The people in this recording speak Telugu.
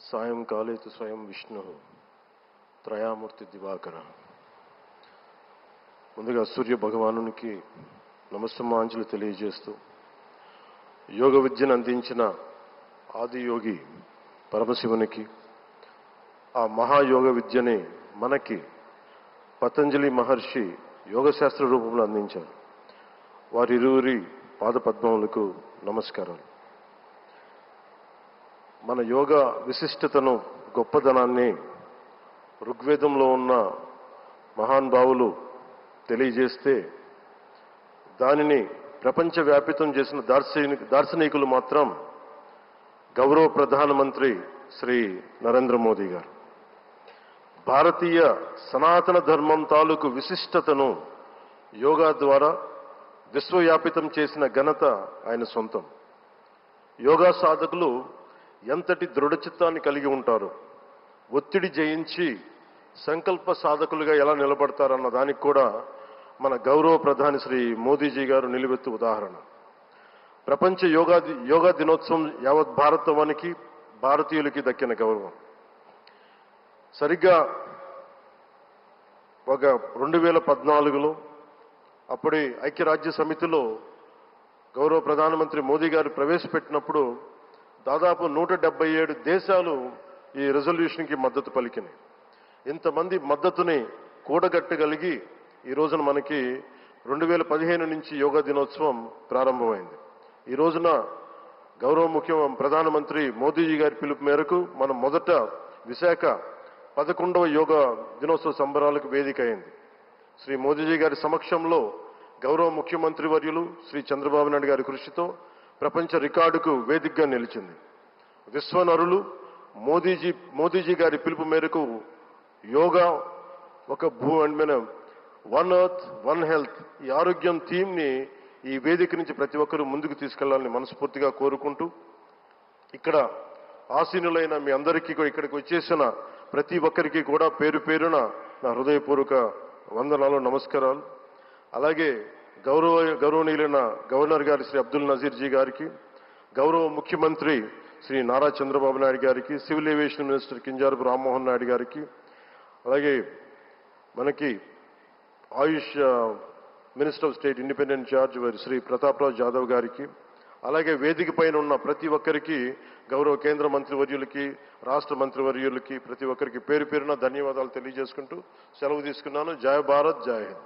సాయంకాలే తు స్వయం విష్ణు త్రయామూర్తి దివాకర. ముందుగా సూర్య భగవానునికి నమస్సమాంజలి తెలియజేస్తూ, యోగ విద్యను అందించిన ఆదియోగి పరమశివునికి, ఆ మహాయోగ విద్యని మనకి పతంజలి మహర్షి యోగశాస్త్ర రూపంలో అందించారు. వారిరువురి పాదపద్మములకు నమస్కారాలు. మన యోగ విశిష్టతను, గొప్పదనాన్ని ఋగ్వేదంలో ఉన్న మహానుభావులు తెలియజేస్తే, దానిని ప్రపంచవ్యాపితం చేసిన దార్శనికులు మాత్రం గౌరవ ప్రధానమంత్రి శ్రీ నరేంద్ర మోదీ గారు. భారతీయ సనాతన ధర్మం తాలూకు విశిష్టతను యోగా ద్వారా విశ్వవ్యాపితం చేసిన ఘనత ఆయన సొంతం. యోగా సాధకులు ఎంతటి దృఢచిత్తాన్ని కలిగి ఉంటారు, ఒత్తిడి జయించి సంకల్ప సాధకులుగా ఎలా నిలబడతారన్న దానికి కూడా మన గౌరవ ప్రధాని శ్రీ మోదీజీ గారు నిలువెత్తు ఉదాహరణ. ప్రపంచ యోగా దినోత్సవం యావత్ భారతవానికి, భారతీయులకి దక్కిన గౌరవం. సరిగ్గా ఒక 2014లో అప్పటి ఐక్యరాజ్య సమితిలో గౌరవ ప్రధానమంత్రి మోదీ గారు ప్రవేశపెట్టినప్పుడు దాదాపు 177 దేశాలు ఈ రెజల్యూషన్కి మద్దతు పలికినాయి. ఇంతమంది మద్దతుని కూడగట్టగలిగి ఈ రోజున మనకి 2015 నుంచి యోగా దినోత్సవం ప్రారంభమైంది. ఈ రోజున గౌరవ ప్రధానమంత్రి మోదీజీ గారి పిలుపు మేరకు మనం మొదట విశాఖ 11వ యోగా దినోత్సవ సంబరాలకు వేదిక అయింది. శ్రీ మోదీజీ గారి సమక్షంలో గౌరవ ముఖ్యమంత్రి వర్యులు శ్రీ చంద్రబాబు నాయుడు గారి కృషితో ప్రపంచ రికార్డుకు వేదికగా నిలిచింది. విశ్వనరులు మోదీజీ గారి పిలుపు మేరకు యోగా ఒక వన్ ఎర్త్ వన్ హెల్త్, ఈ ఆరోగ్యం థీమ్ని ఈ వేదిక నుంచి ప్రతి ఒక్కరూ ముందుకు తీసుకెళ్లాలని మనస్ఫూర్తిగా కోరుకుంటూ, ఇక్కడ ఆసీనులైన మీ అందరికీ, ఇక్కడికి వచ్చేసిన ప్రతి ఒక్కరికి కూడా పేరు పేరున నా హృదయపూర్వక వందనాలు, నమస్కారాలు. అలాగే గౌరవనీయులైన గవర్నర్ గారి శ్రీ అబ్దుల్ నజీర్ జీ గారికి, గౌరవ ముఖ్యమంత్రి శ్రీ నారా చంద్రబాబు నాయుడు గారికి, civil aviation minister Kinjarapu Rammohan Naidu గారికి, అలాగే మనకి AYUSH minister of state independent charge Shri Prataprao Jadhav గారికి, అలాగే వేదిక పైన ఉన్న ప్రతి ఒక్కరికి, గౌరవ కేంద్ర మంత్రివర్యులకి, రాష్ట్ర మంత్రివర్యులకి, ప్రతి ఒక్కరికి పేరు పేరున ధన్యవాదాలు తెలియజేసుకుంటూ సెలవు తీసుకున్నాను. జై భారత్, జై హింద్.